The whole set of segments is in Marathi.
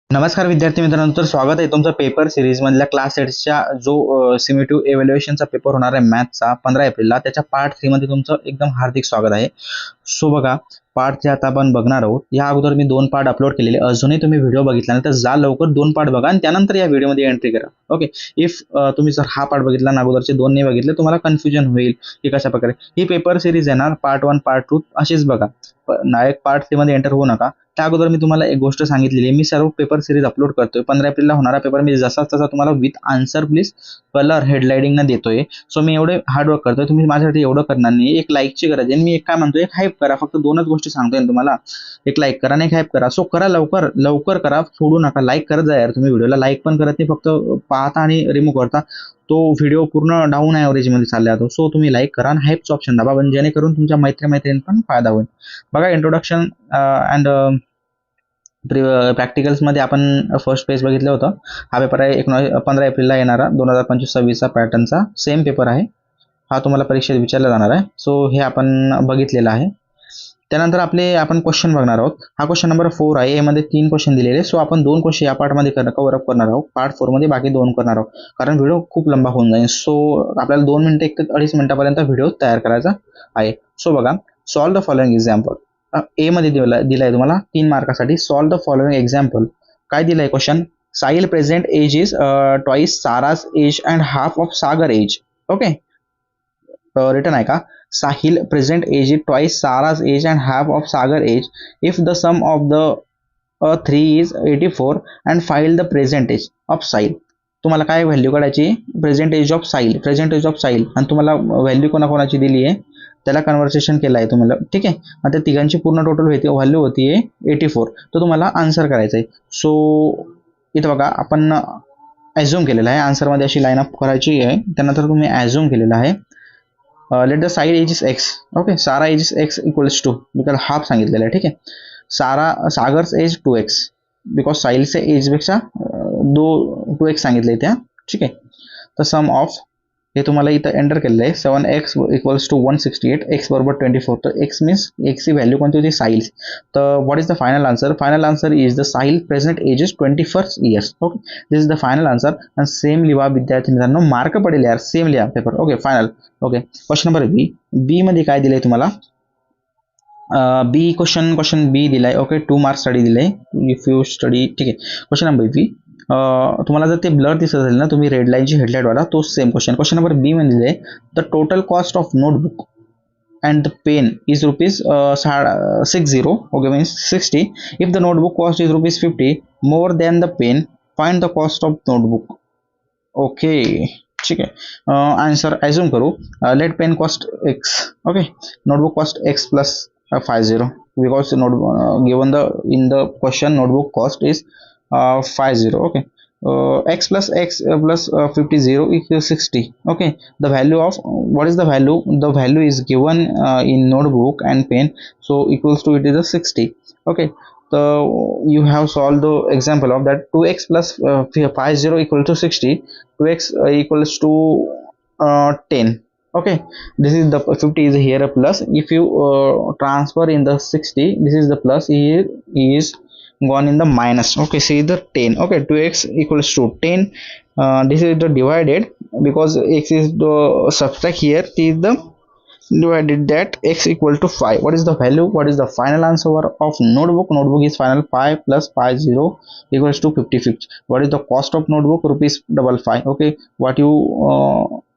नमस्कार विद्यार्थी मित्रांनो, तर स्वागत आहे तुमचं पेपर सिरीज मधल्या क्लास 8च्या जो सिमेटिव्ह इव्हॅल्युएशनचा पेपर होणार आहे मॅथचा 15 एप्रिलला, त्याच्या पार्ट 3 मध्ये तुमचं एकदम हार्दिक स्वागत आहे. सो बघा, पार्ट 3 आता आपण बघणार आहोत. या अगोदर मी 2 पार्ट अपलोड केलेले, अजूनही तुम्ही व्हिडिओ बघितला नाही तर जा लवकर 2 पार्ट बघा आणि त्यानंतर या व्हिडिओमध्ये एंट्री करा. ओके, इफ तुम्ही जर हा पार्ट बघितला ना अगोदरचे 2 नाही बघितले, तुम्हाला कन्फ्युजन होईल की कशा प्रकारे ही पेपर सिरीज येणार. पार्ट 1 पार्ट 2 अशीच बघा, डायरेक्ट पार्ट 3 मध्ये एंटर होऊ नका. त्या अगोदर मी तुम्हाला एक गोष्ट सांगितलेली आहे, मी सर्व पेपर सिरीज अपलोड करतोय. 15 एप्रिलला होणारा पेपर मी जसाच तसा तुम्हाला विथ आन्सर प्लीज कलर हेडलाइटिंग न देतोय. सो मी एवढे हार्डवर्क करतोय, तुम्ही माझ्यासाठी एवढं करणार नाही. एक लाईकची गरज आहे. मी एक काय म्हणतोय, एक हाईप करा. फक्त 2च गोष्टी सांगतोय तुम्हाला, एक लाईक करा आणि एक हाईप करा. सो करा, लवकर लवकर करा, सोडू नका. लाईक करत जा यार, तुम्ही व्हिडिओला लाईक पण करत नाही, फक्त पाहता आणि रिमूव्ह करता. तो व्हिडिओ पूर्ण डाऊन ॲव्हरेजमध्ये चालला जातो. सो तुम्ही लाईक करा आणि हाईपचं ऑप्शन दाबा, पण जेणेकरून तुमच्या मैत्रिणी पण फायदा होईल. बघा, इंट्रोडक्शन अँड प्रॅक्टिकल्समध्ये आपण फर्स्ट पेज बघितलं होतं. हा पेपर आहे 15 एप्रिलला येणारा 2025-26चा पॅटर्नचा सेम पेपर आहे. हा तुम्हाला परीक्षेत विचारला जाणार आहे. सो हे आपण बघितलेलं आहे. त्यानंतर आपण क्वेश्चन बघणार आहोत. हा क्वेश्चन नंबर 4 आहे. यामध्ये 3 क्वेश्चन दिलेले. सो आपण 2 क्वेश्चन या पार्टमध्ये कव्हर अप करणार आहोत. पार्ट 4 मध्ये बाकी 2 करणार आहोत, कारण व्हिडिओ खूप लंबा होऊन जाईल. सो आपल्याला 2 मिनिटं 1 ते 2.5 मिनिटापर्यंत व्हिडिओ तयार करायचा आहे. सो बघा, solve the following example. A मध्ये दिलाय तुम्हाला 3 मार्कासाठी. Solve the following example. काय दिलाय question? Sahil present age is twice Sara's age and half of Sagar age. Okay, written आहे का? Sahil present age is twice Sarah's age and half of Sagar age. If the sum of the three is 84 and find the present age of Sahil. तुम्हाला काय व्हॅल्यू काढायची? Present age of Sahil, present age of Sahil, आणि तुम्हाला व्हॅल्यू कोणाकोणाची दिली आहे त्याला कन्व्हर्सेशन केलं आहे तुम्हाला. ठीक आहे, आता तिघांची पूर्ण टोटल व्हॅल्यू होती 84. तर तुम्हाला आन्सर करायचं आहे. सो इथं बघा, आपण ॲझ्युम केलेलं आहे. आन्सरमध्ये अशी लाईन अप करायची आहे. त्यानंतर तुम्ही ॲझ्युम केलेलं आहे. Let the side age is x. Okay, Sara age is x equals to, because half सांगितलेलं आहे. ठीक आहे, सागर्स एज 2x, बिकॉज साहिलचे एजपेक्षा 2x सांगितले त्या. ठीक आहे, तर सम ऑफ हे तुम्हाला इथं एंटर केलेलं आहे. 7x इक्वल्स टू 168, एक्स बरोबर 24. तर एक्स मीन्स एक्सची व्हॅल्यू कोणती होती? साहिल. तर what is the final answer? Final answer is the Sahil present age is 21 years. Okay, this is the final answer. आणि सेम लिहा विद्यार्थी मित्रांनो, मार्क पडेल यार, सेम लिहा paper. Okay, final. Okay, question number B मध्ये काय दिलंय तुम्हाला? बी क्वेश्चन बी दिलाय. ओके, 2 मार्क्स स्टडी दिले इफ यू स्टडी. ठीक आहे, क्वेश्चन नंबर बी. तुम्हाला जर ते ब्लर दिसत असेल ना, तुम्ही रेड लाईनची हेडलाईट वाला, तो same question. Question number B मध्ये दिले, the total cost of notebook and the pen is rupees 60. Okay, means 60. If the notebook cost is rupees 50 more than the pen, find the cost of notebook. Okay, ठीक आहे. आन्सर ॲझ्युम करू. Let pen cost x. Okay, notebook cost x plus 50, because given in the question notebook cost is 50. Okay, x plus 50 equals 60. Okay, the value of what is the value? The value is given in notebook and pen, so equals to it is a 60. Okay, so you have solved the example of that. 2x plus 50 equal to 60. 2x equals to 10. Okay, this is the 50 is here a plus. If you transfer in the 60, this is the plus, here is gone in the minus. Okay, see the 10. Okay, 2x equals to 10. This is the divided, because x is the subtract here, this is the divided, that x equal to 5. What is the value? What is the final answer of notebook? Notebook is final 5 plus 50 equals to 55. What is the cost of notebook? Rupees 55. Okay, what you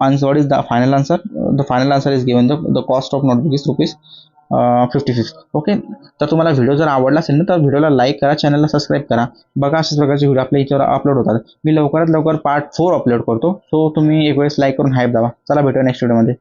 answer? What is the final answer? The final answer is given, the cost of notebook is rupees 55. Okay, तर तुम्हाला व्हिडिओ जर आवडला असेल ना, तर व्हिडिओला लाईक करा, चॅनलला सबस्क्राईब करा. बघा, अशाच प्रकारचे व्हिडिओ आपल्या याच्यावर अपलोड होतात. मी लवकरात लवकर पार्ट 4 अपलोड करतो. सो तुम्ही एक वेळेस लाईक करून हाईप दाबा. चला, भेटूया नेक्स्ट व्हिडिओमध्ये.